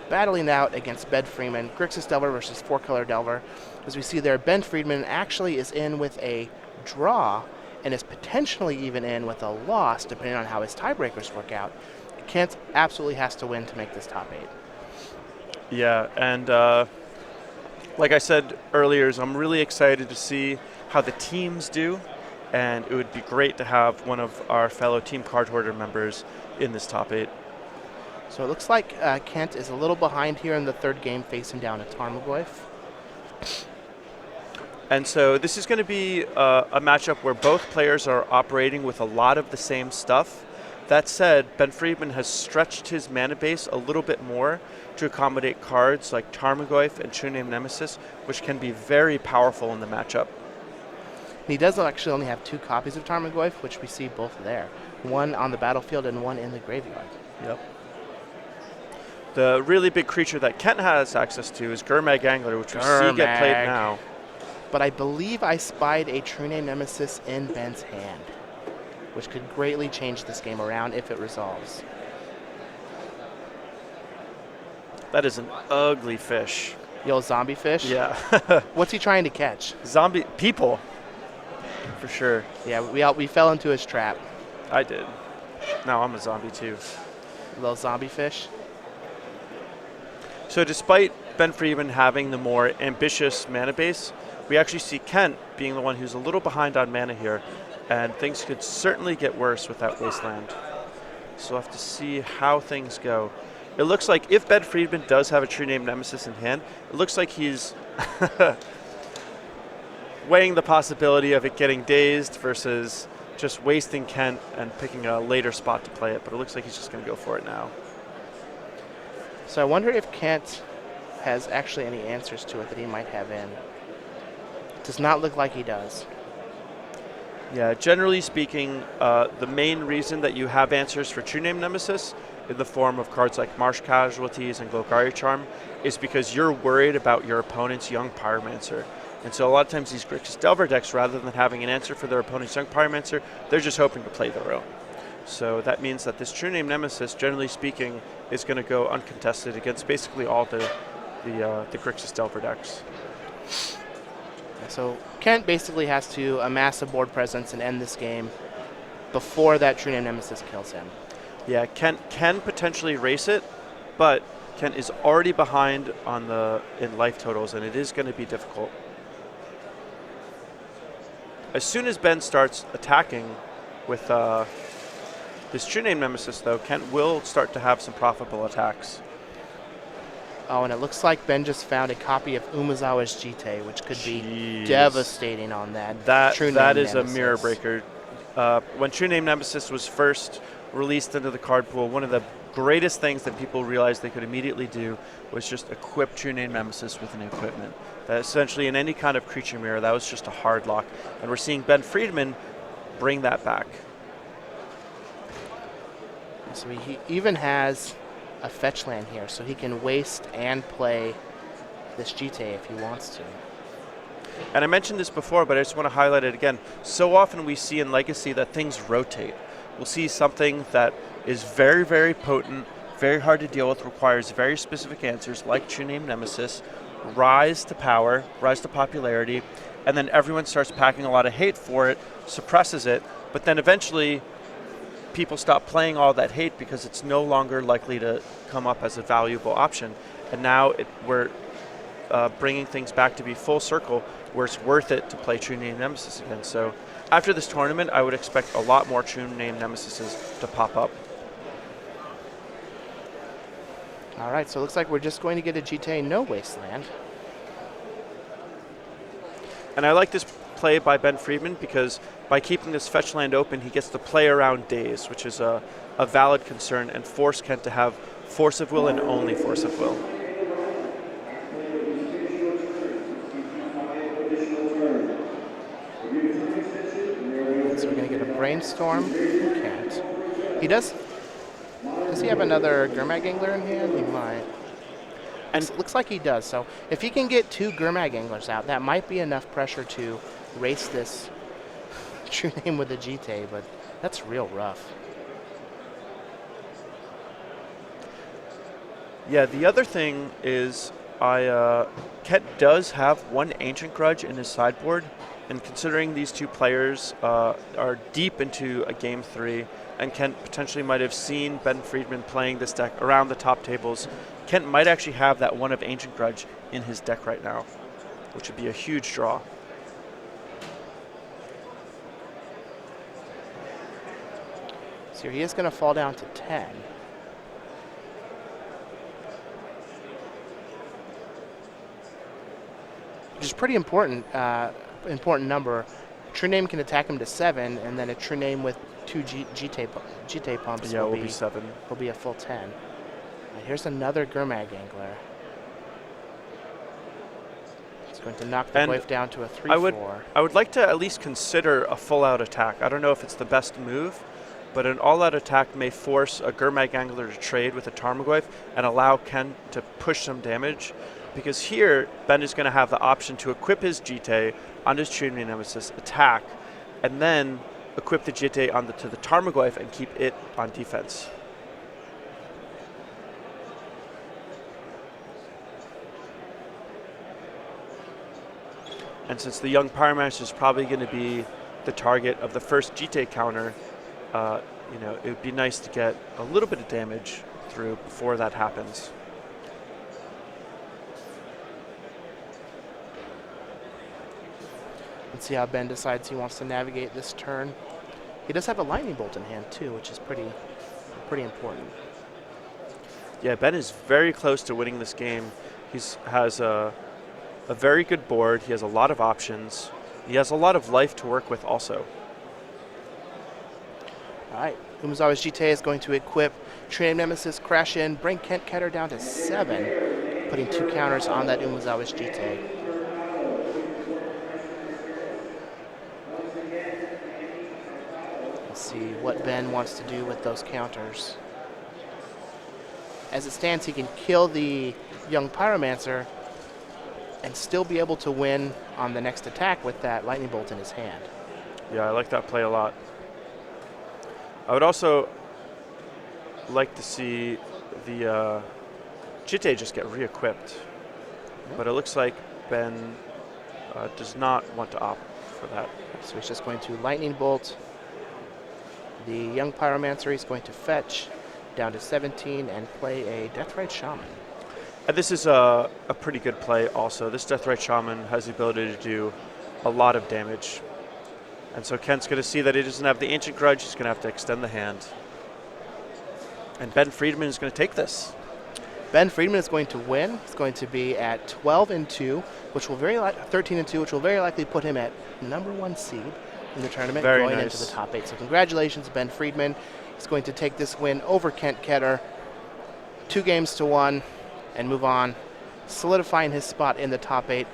battling out against Ben Friedman, Grixis Delver versus 4-color Delver. As we see there, Ben Friedman actually is in with a draw and is potentially even in with a loss, depending on how his tiebreakers work out. Kent absolutely has to win to make this top 8. Yeah, and like I said earlier, I'm really excited to see how the teams do, and it would be great to have one of our fellow Team Card Hoarder members in this top 8. So it looks like Kent is a little behind here in the third game, facing down a Tarmogoyf. And so this is going to be a matchup where both players are operating with a lot of the same stuff. That said, Ben Friedman has stretched his mana base a little bit more to accommodate cards like Tarmogoyf and True Name Nemesis, which can be very powerful in the matchup. He does actually only have 2 copies of Tarmogoyf, which we see both there. One on the battlefield and one in the graveyard. Yep. The really big creature that Kent has access to is Gurmag Angler, which we see get played now. But I believe I spied a True Name Nemesis in Ben's hand, which could greatly change this game around if it resolves. That is an ugly fish. The old zombie fish? Yeah. What's he trying to catch? Zombie people, for sure. Yeah, we fell into his trap. I did. Now I'm a zombie too. Little zombie fish. So despite Ben Friedman having the more ambitious mana base, we actually see Kent being the one who's a little behind on mana here, and things could certainly get worse with that wasteland. So we'll have to see how things go. It looks like if Ben Friedman does have a True Name Nemesis in hand, it looks like he's weighing the possibility of it getting dazed versus just wasting Kent and picking a later spot to play it, but it looks like he's just going to go for it now. So I wonder if Kent has actually any answers to it that he might have in. Does not look like he does. Yeah, generally speaking, the main reason that you have answers for True Name Nemesis in the form of cards like Marsh Casualties and Golgari Charm is because you're worried about your opponent's Young Pyromancer. And so a lot of times these Grixis Delver decks, rather than having an answer for their opponent's Young Pyromancer, they're just hoping to play their own. So that means that this True Name Nemesis, generally speaking, is going to go uncontested against basically all the Grixis Delver decks. So Kent basically has to amass a board presence and end this game before that True Name Nemesis kills him. Yeah, Kent can potentially race it, but Kent is already behind on in life totals, and it is going to be difficult. As soon as Ben starts attacking with this True Name Nemesis, though, Kent will start to have some profitable attacks. Oh, and it looks like Ben just found a copy of Umezawa's Jite, which could be devastating on that True Name That is Nemesis. a mirror breaker. When True Name Nemesis was first released into the card pool, one of the greatest things that people realized they could immediately do was just equip True Name Nemesis with an equipment. That essentially in any kind of creature mirror, that was just a hard lock. And we're seeing Ben Friedman bring that back. So he even has a fetch land here, so he can waste and play this Jite if he wants to. And I mentioned this before, but I just want to highlight it again. So often we see in Legacy that things rotate. We'll see something that is very, very potent, very hard to deal with, requires very specific answers, like True Name Nemesis, rise to power, rise to popularity, and then everyone starts packing a lot of hate for it, suppresses it, but then eventually people stop playing all that hate because it's no longer likely to come up as a valuable option. And now we're bringing things back to be full circle where it's worth it to play True Name Nemesis again. So after this tournament, I would expect a lot more True Name Nemesises to pop up. All right, so it looks like we're just going to get a Jite, no wasteland. And I like this play by Ben Friedman because by keeping this fetch land open, he gets to play around Daze, which is a valid concern, and force Kent to have Force of Will and only Force of Will. So we're going to get a Brainstorm from Kent. He does he have another Gurmag Angler in hand? He might. And it looks like he does. So if he can get 2 Gurmag Anglers out, that might be enough pressure to race this True Name with a Jite, but that's real rough. Yeah, the other thing is Kent does have one Ancient Grudge in his sideboard, and considering these two players are deep into a game 3, and Kent potentially might have seen Ben Friedman playing this deck around the top tables, Kent might actually have that one of Ancient Grudge in his deck right now, which would be a huge draw. So he is going to fall down to 10. Which is pretty important, important number. True Name can attack him to 7, and then a True Name with 2 GT pumps Yeah, will will be 7. Will be a full 10. Right, here's another Gurmag Angler. It's going to knock the wave down to a 3/4. I would like to at least consider a full-out attack. I don't know if it's the best move, but an all-out attack may force a Gurmag Angler to trade with a Tarmogoyf and allow Ken to push some damage. Because here, Ben is going to have the option to equip his GT on his True Nemesis, attack, and then equip the GT to the Tarmogoyf and keep it on defense. And since the young Pyromancer is probably going to be the target of the first GT counter, you know, it would be nice to get a little bit of damage through before that happens. Let's see how Ben decides he wants to navigate this turn. He does have a Lightning Bolt in hand too, which is pretty important. Yeah, Ben is very close to winning this game. He has a very good board. He has a lot of options. He has a lot of life to work with also. All right, Umezawa's GT is going to equip True Name Nemesis, crash in, bring Kent Ketter down to 7, putting 2 counters on that Umezawa's GT. Let's see what Ben wants to do with those counters. As it stands, he can kill the young Pyromancer and still be able to win on the next attack with that Lightning Bolt in his hand. Yeah, I like that play a lot. I would also like to see the GT just get re-equipped, but it looks like Ben does not want to opt for that. So he's just going to Lightning Bolt the young Pyromancer. He's going to fetch down to 17 and play a Deathrite Shaman. And this is a pretty good play also. This Deathrite Shaman has the ability to do a lot of damage. And so Kent's going to see that he doesn't have the Ancient Grudge. He's going to have to extend the hand. And Ben Friedman is going to take this. Ben Friedman is going to win. He's going to be at 12-2, which will 13-2, which will very likely put him at #1 seed in the tournament, very going nice. into the top 8. So congratulations, Ben Friedman. He's going to take this win over Kent Ketter, 2-1, and move on, solidifying his spot in the top 8.